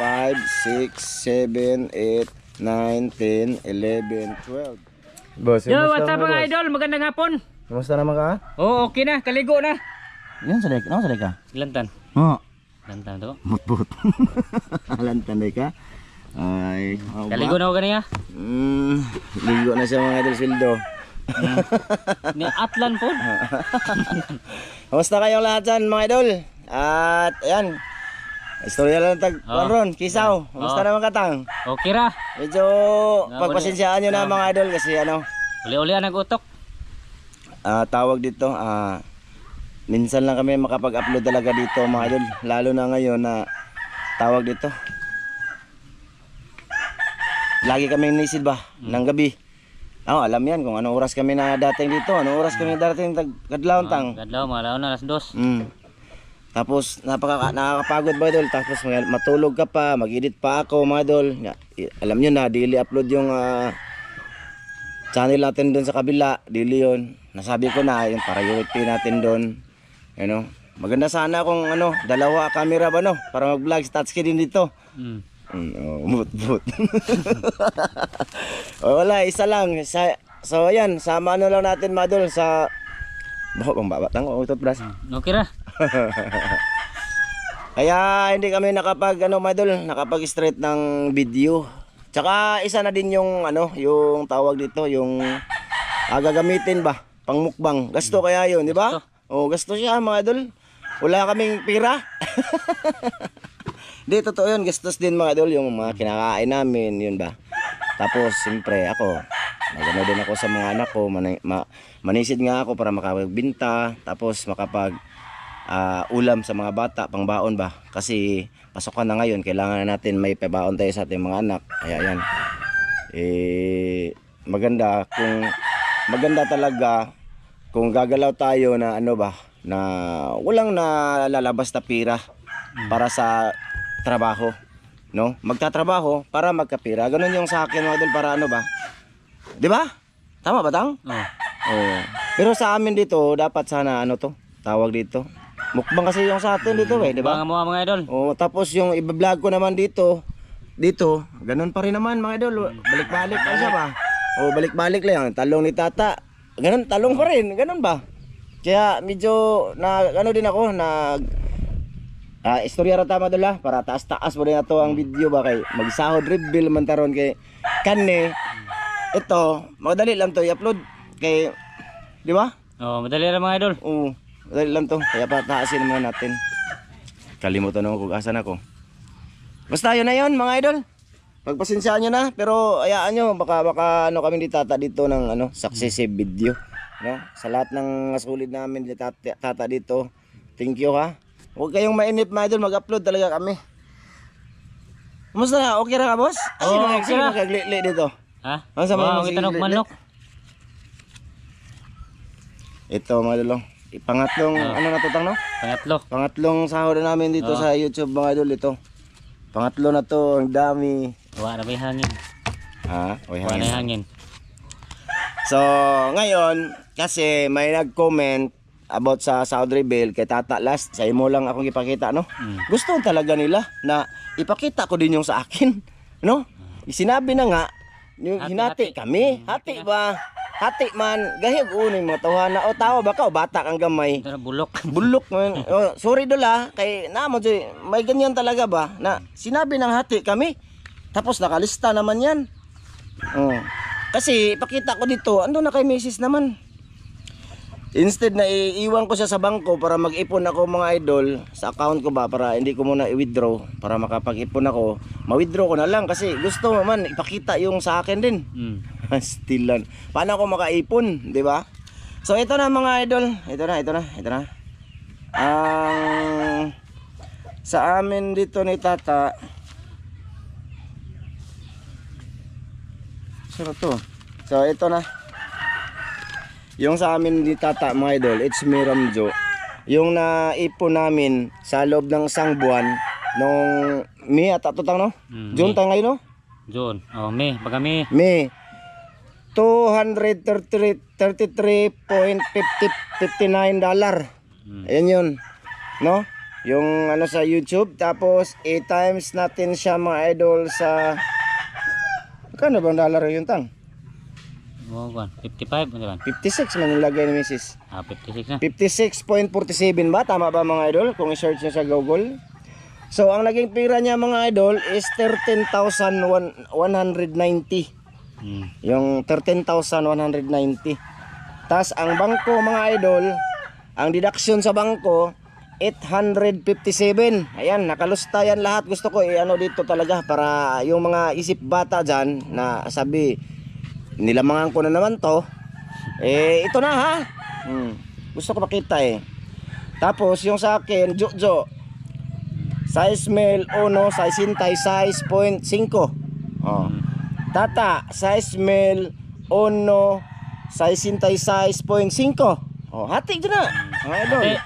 5, 6, 7, 8, 9, 10, 11, 12. Boss, Yo, what's up mga idol? Magandang hapon. Kumusta naman ka? Oo, okay na. Kaligo na. Yan, saday ka? Lantan. Oo. Lantan to. Mutbut. Lantan day ka? Ay, Kaligo na ako ganyan. ligo na siya mga idol Sildo. Ni Atlan po. Kumusta kayong lahat dyan mga idol? At ayan, istorya lang ron, Kisaw. Kumusta naman Katang? Okay ra. Medyo pagpasensyaan nyo na mga idol kasi ano, Uli-uli ang nag-utok. tawag dito, minsan lang kami makapag-upload talaga dito mga idol. Lalo na ngayon na tawag dito, lagi kami nisid ba ng gabi. Alam yan kung anong oras kami na dating dito, anong oras kami dating kadlawon tang. Kadlaw, malaw na alas 2. Tapos nakakapagod ba idol, tapos matulog ka pa, mag-edit pa ako mga idol. Alam nyo na, daily upload yung channel natin doon sa kabila, daily yun. Nasabi ko na, yung priority natin doon. Ano, maganda sana kung ano, dalawa camera ba no, para mag-vlog, touchscreen din dito. Mut. Wala, isa lang. So ayan, sama ano lang natin mga idol sa bang babatang o toothbrush. Okay ra. Kaya hindi kami nakapag nakapag-straight ng video. Tsaka isa na din yung ano, yung tawag dito, yung gagamitin ba pang mukbang. Gasto kaya yun, di ba? Gasto siya mga idol. Wala kaming pira. Di totoo yun, gastos din mga idol yung mga kinakain namin, yun ba. Tapos siyempre ako, nagano din ako sa mga anak ko, manisid nga ako para makapagbinta, tapos makapag ulam sa mga bata, pangbaon ba. Kasi pasokan na ngayon, kailangan natin may pabaon tayo sa ating mga anak. Kaya yan, maganda talaga kung gagalaw tayo na ano ba, na walang nalalabas na pira para sa trabaho, no? Magtatrabaho para magkapira. Ganun yung sa akin mga idol, para ano ba? 'Di ba? Tama ba tang? Oo. Pero sa amin dito dapat sana ano to, tawag dito, mukbang kasi yung sa atin dito 'di ba? Mga idol. Tapos yung i-vlog ko naman dito, ganun pa rin naman mga idol. Balik-balik lang siya ba? Balik-balik lang. Talong ni tata. Ganun, talong pa rin. Ganun ba? Kaya medyo din ako, istorya ra tama dula para taas-taas mo din ato ang video ba kay magsahod reveal man taron kay kanne. Ito, madali lang to i-upload kay, di ba? Madali lang mga idol. Madali lang to. Kaya pataasin muna natin. Kalimutan ko kung asan ako. Basta yun na yun mga idol. Pagpasensyaan nyo na, pero ayaan nyo, baka ano kami tata dito ng successive video, no? Sa lahat ng sulit namin tata dito. Thank you ha. Huwag kayong mainip mga idol, mag-upload talaga kami. Kumusta na? Okay ra ka boss? Okay ra. Magagli dito. Ha? Ano sa mga Tanong manok. Ito mga idol. Pangatlong ano na to tang no? Pangatlong sahod na namin dito sa YouTube mga idol ito. Pangatlo na to, ang dami. Wala na may hangin. Wala na hangin. So, ngayon kasi may nag-comment about sa Saudi Rebel kay Tata last, sa imo lang akong ipakita no. Gusto talaga nila na ipakita ko din yung sa akin, no? Sinabi na nga, yung hinati kami, hati ba? Hati man, gahig uning mga tawhana o tao baka o bata kang gamay. Bulok man. Sorry dula kay namo may ganyan talaga ba na sinabi ng hati kami. Tapos nakalista naman yan. Kasi ipakita ko dito, ando na kay Mrs. naman. Instead na iiwan ko siya sa bangko para mag-ipon ako mga idol sa account ko ba, para hindi ko muna i-withdraw, para makapag-ipon ako, ma-withdraw ko na lang kasi gusto man ipakita yung sa akin din. Stilan. Paano ako makaipon, 'di ba? So ito na mga idol, ito na. Sa amin dito ni Tata. So ito na. Yung sa amin ni Tata mga idol, it's me Ramjo. Yung naipon namin sa loob ng isang buwan nung May at atutang no? June tayo ngayon no? June. May, baga May. May 233.59 $. Ayan yun, no? yung ano sa YouTube. Tapos i-times natin siya mga idol sa kano bang dollar yun tang? Oh, 55 ano ba? 56 man nilagay ni Mrs. 56 na. 56.47 ba? Tama ba mga idol? Kung i-search nyo sa Google. So ang naging pera niya mga idol is 13,190. Yung 13,190. Tas ang bangko mga idol, ang deduction sa bangko 857. Ayan, nakalusta yan lahat. Gusto ko ano dito talaga para yung mga isip bata dyan na sabi nilamangan ko na naman to. Ito na ha. Gusto ko makita Tapos yung sa akin, Jojo. Size male 1, size 6.5. Oh. Tata, size male 1, size 6.5. Oh, hati dyan na. Mga idol.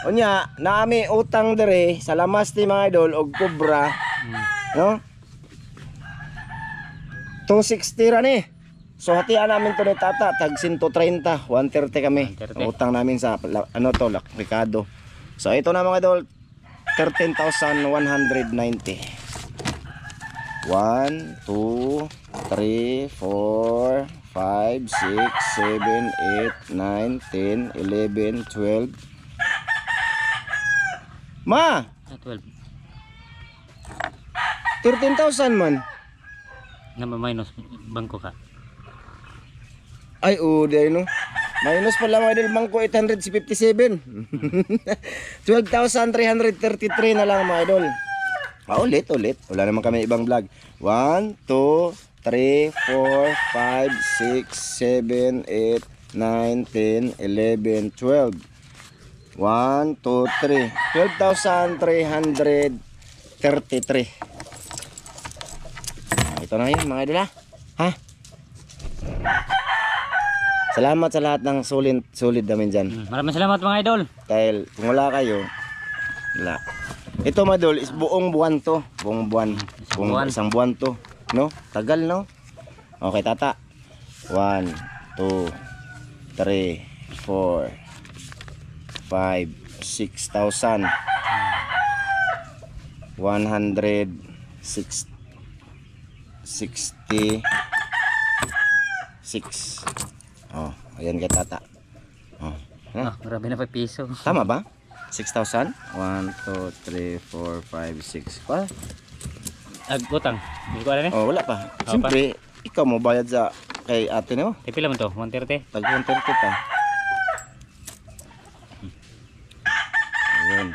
Unya, naami utang dire sa Lamasti mga idol og Cobra. No? 260 ra ni. So hatian namin to ni Tata tag 130, 130 kami. 130. Utang namin sa ano to, Ricardo. So ito na mga idol, 13,190. 1 2 3 4 5 6 7 8 9 10 11 12. 12 13,000 man. Na minus bangko ka. Ay, dahil no. Minus pala mga idol, bangko 857. 12,333 na lang mga idol. Ulit. Wala naman kami ibang vlog. 1, 2, 3, 4, 5, 6, 7, 8, 9, 10, 11, 12. 1, 2, 3. 12,333. Ito na yun mga idol ha. Salamat sa lahat ng solid namin dyan. Maraming salamat mga idol. Dahil kung wala kayo, wala. Ito mga idol is buong buwan to. Buong buwan. Isang buwan to. No? Tagal no? Okay tata. 1, 2, 3, 4, 5, 6,000. 166. Oh, ayan kay tata. Oh. Grabe na 5 piso. Tama ba? 6,000? 1, 2, 3, 4, 5, 6. Pa? Utang. Hindi ko alam Oh, wala pa. Siyempre, ikaw mo bayad sa kay ate mo. Pila man to? 130? Tag 130 pa. Ayun.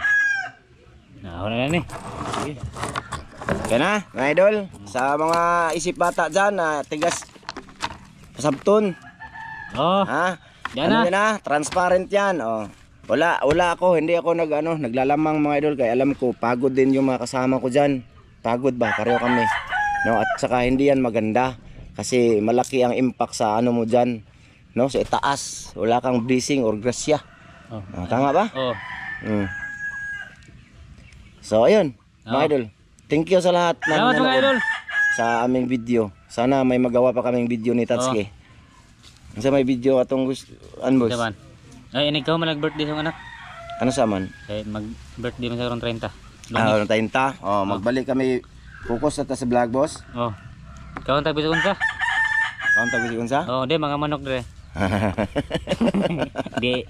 Ako na lang Sige. Kaya na, mga idol. Sa mga isip bata dyan na tigas pasabton. Oh. Ha? Yan Ano na. yan na? Transparent yan. Oh. Wala ako. Hindi ako naglalamang mga idol. Kaya alam ko, pagod din yung mga kasama ko dyan. Pagod ba? Pareho kami. No? At saka hindi yan maganda. Kasi malaki ang impact sa ano mo dyan. No? Sa itaas. Wala kang blessing or grasya. Oh. Tama ba? Oh. So ayun, mga idol. Thank you sa lahat ng Salamat mga nanood idol. sa aming video. Sana may magawa pa kaming video ni Tatsuki. Sa may video atong gusto boss. Daman. Ay, ikaw man nag-birthday sa anak. Ano sa man? Kaya mag-birthday man sa 30. Ano tayo ta? Magbalik kami focus na ta sa vlog boss. Oh. Ikaw ang tabi sa unsa? Kaon tagos unsa? Oh, di mga manok dire. Di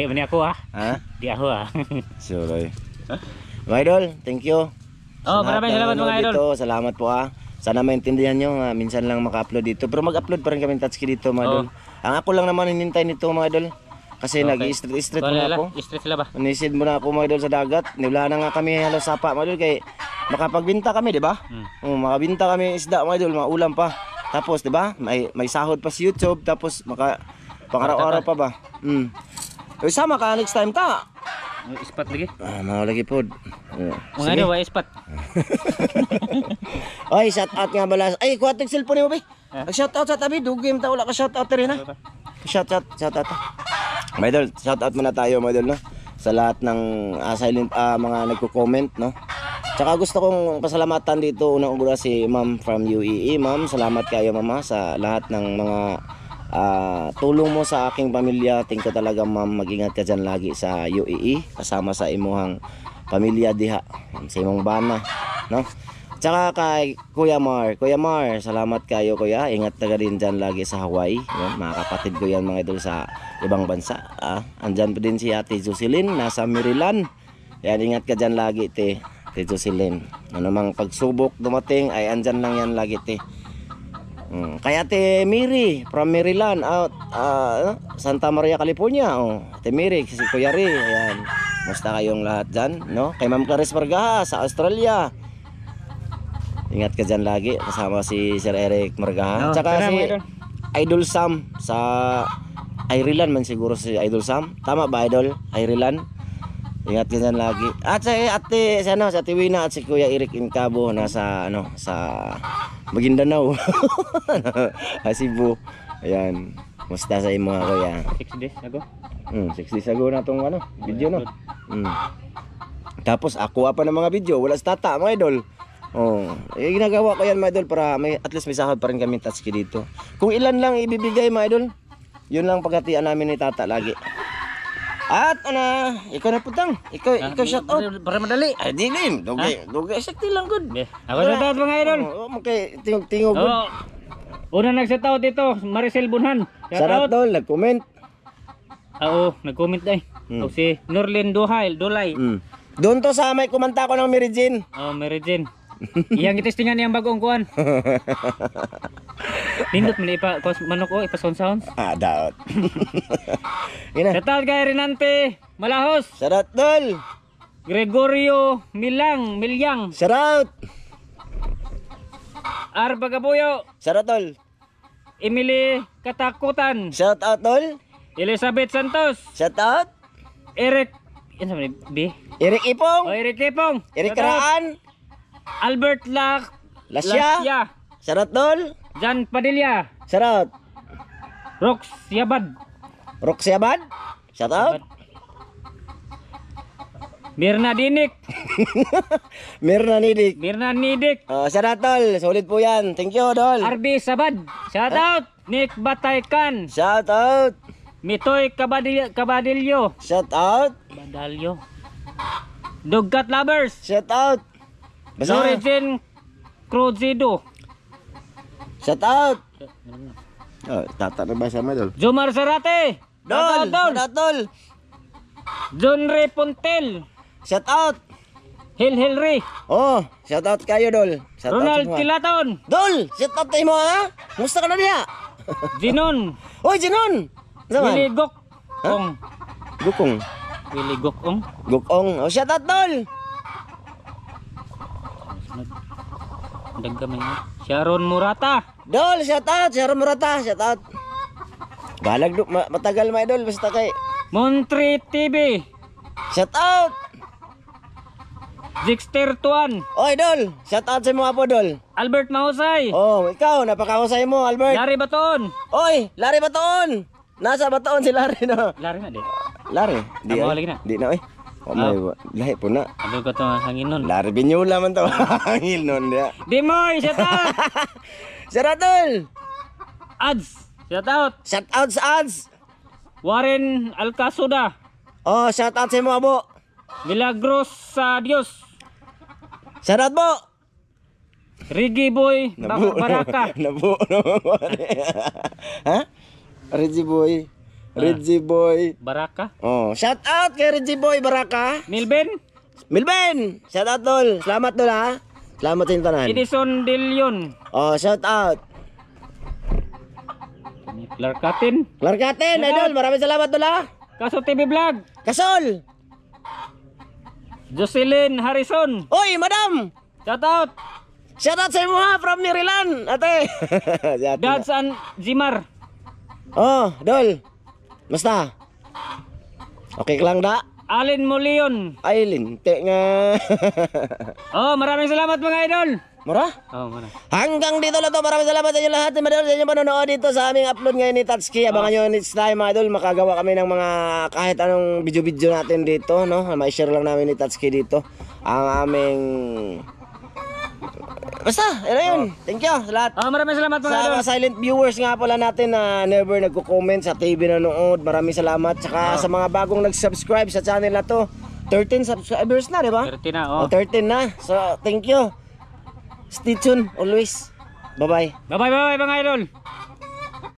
man ako ha. Ha? Di ako ha. Sure. Mga idol, thank you. Oh, maraming salamat mga idol. Dito. Salamat po Sana maintindihan nyo, minsan lang maka-upload dito. Pero mag-upload pa rin kami Tatsuki dito mga idol. Ang ako lang naman hinintay nito mga idol. Kasi nag-i-street muna ako. Street sila ba? Nisid muna ako mga idol sa dagat. Nila na nga kami halos sapa mga idol. Kaya makapagbinta kami, di ba? Makabinta kami isda mga idol, maulam pa. Tapos, di ba? May sahod pa sa YouTube. Tapos, pang-araw-araw pa ba? Sama ka next time ta. Ispat lagi. Mga lagi po. Mga ano, wa ispat. Ay, shout out nga bala. Ay, kuha tag cellphone mo ba? Shout out sa tabi, dugim ta wala ka shout out rin ha. Shout out. Mga idol, shout out muna tayo mga idol no. Sa lahat ng silent mga nagko-comment no. Tsaka gusto kong pasalamatan dito unang-una si Ma'am from UAE. Ma'am, salamat kayo mama sa lahat ng mga tulong mo sa aking pamilya. Tingko talaga ma'am, mag-ingat ka dyan lagi sa UAE kasama sa imuhang pamilya diha sa imong bana, no? Tsaka kay Kuya Mar, salamat kayo kuya. Ingat taga din dyan lagi sa Hawaii. Yan, mga kapatid ko yan mga idol sa ibang bansa. Andyan pa din si Ate Jocelyn, nasa Maryland. Yan, ingat ka dyan lagi Ate Jocelyn. Ano mang pagsubok dumating ay andyan lang yan lagi te. Kaya Ate Miri from Maryland out Santa Maria, California. Ate Miri, si Kuya Ri. Ayan. Musta kayong lahat dyan, no? Kay Ma'am Clarice Margaha sa Australia. Ingat ka dyan lagi kasama si Sir Eric Margaha. Tsaka si Idol Sam sa Ireland man siguro si Idol Sam. Tama ba Idol? Ireland. Ingat ka dyan lagi. At sa ate Wina at si Kuya Eric Incabo nasa sa Maguindanao. Cebu. Ayan. Musta sa imo mga kuya? 6 days ago. 6 days ago na tong video no. Tapos ako pa ng mga video, wala sa tata mga idol. Ginagawa ko yan mga idol para at least may sahod pa rin kami Tatsuki dito. Kung ilan lang ibibigay mga idol, yun lang paghatian namin ni tata lagi. At ikaw na putang. Ikaw shout out. Para madali. Ay di lim. Dugay sakti lang good. Ako shout out mga idol. Okay, tingog good. Una nag-shout out dito, Maricel Bunhan. Shout out dol, nag-comment. Oo, nag-comment ay. O si Norlin Dulay. Doon to sa may kumanta ko ng Mary Jane. Mary Jane. Iyang itestingan niyang bagong kuan. Nindot mo na manok o ipa-sound. Daot. Ina. Shout out kay Renante Malahos. Shout out dol. Gregorio Milyang. Shout out. Bagabuyo. Shout out dol. Emily Katakutan. Shout out dol. Elizabeth Santos. Shout out. Eric B. Eric Ipong. Eric Ipong. Eric Karaan. Albert Lasya. Shout out dol. Jan Padilla. Shout out. Rox Yabad. Shout out. Mirna Dinik. Mirna Nidik. Shout out dol. Solid po yan. Thank you dol. RB Sabad. Shout out. Nick Bataykan. Shout out. Mitoy Cabadillo. Shout out. Badalyo. Duggat Lovers. Shout out. Origin Cruzido. Shout out. Tata na ba siya mo dol? Jomar Sarate. Shout out dol. John Ray Pontel. Shout out. Hilry. Shout out kayo dol. Shout Ronald out Kilaton. Dol, shout out tayo mo ha. Musta ka na diya? Jinon. Oy, Jinon. Willie Gokong. Gukong. Willie Gokong. Shout out dol. Daggamay na. Sharon Murata. Dol, shout out. Sharon Murata, shout out. Balag matagal ma idol basta kay Montri TV. shout out. Jixter Tuan. Oy dol, shout out sa mga po dol. Albert Mahusay. Ikaw napakahusay mo Albert. Larry Baton. Oy, Larry Baton. Nasa Baton si Larry no. Larry na di. Larry, di lagi na. Di na may lahi po na. Ano ko to hangin nun. Larry Binyula man to. Hangil nun dia. Dimoy, shout out. Shout out dol. Ads. Shout out. Shout out sa ads. Warren Alcasuda. Shout out sa mga abo. Milagros sa Dios. Shout out po. Reggie Boy Baraka. Nabu. Ha? Reggie Boy. Baraka. Shout out kay Reggie Boy Baraka. Milben. Shout out dol. Salamat dol ha. Salamat sa tanan. Edison De Leon. Shout out. Larkatin. Idol. Maraming salamat dol ha. Kaso TV Vlog. Kasol. Jocelyn Harrison. Oy, madam. Shout out. Shout out sa imo ha from Maryland, ate. Dads and Zimar. Dol. Basta. Okay ka lang da? Alin Molion. Ay, linte nga. Maraming salamat mga idol. Mura? Mura. Hanggang dito lang to. Maraming salamat sa inyo lahat. Madal sa inyo panonood dito sa aming upload ngayon ni Tatsuki. Abangan nyo next time mga idol. Makagawa kami ng mga kahit anong video-video natin dito. No? Ma-share lang namin ni Tatsuki dito. Ang aming... Basta, yun. Thank you sa lahat. Maraming salamat mga Sa idol. mga silent viewers nga pala natin na never nagko-comment sa TV nanonood. Maraming salamat. Saka sa mga bagong nag-subscribe sa channel na to. 13 subscribers na, di ba? 30 na, O, oh. 13 na. So, thank you. Stay tuned always. Bye-bye. Bye-bye, bye-bye mga idol.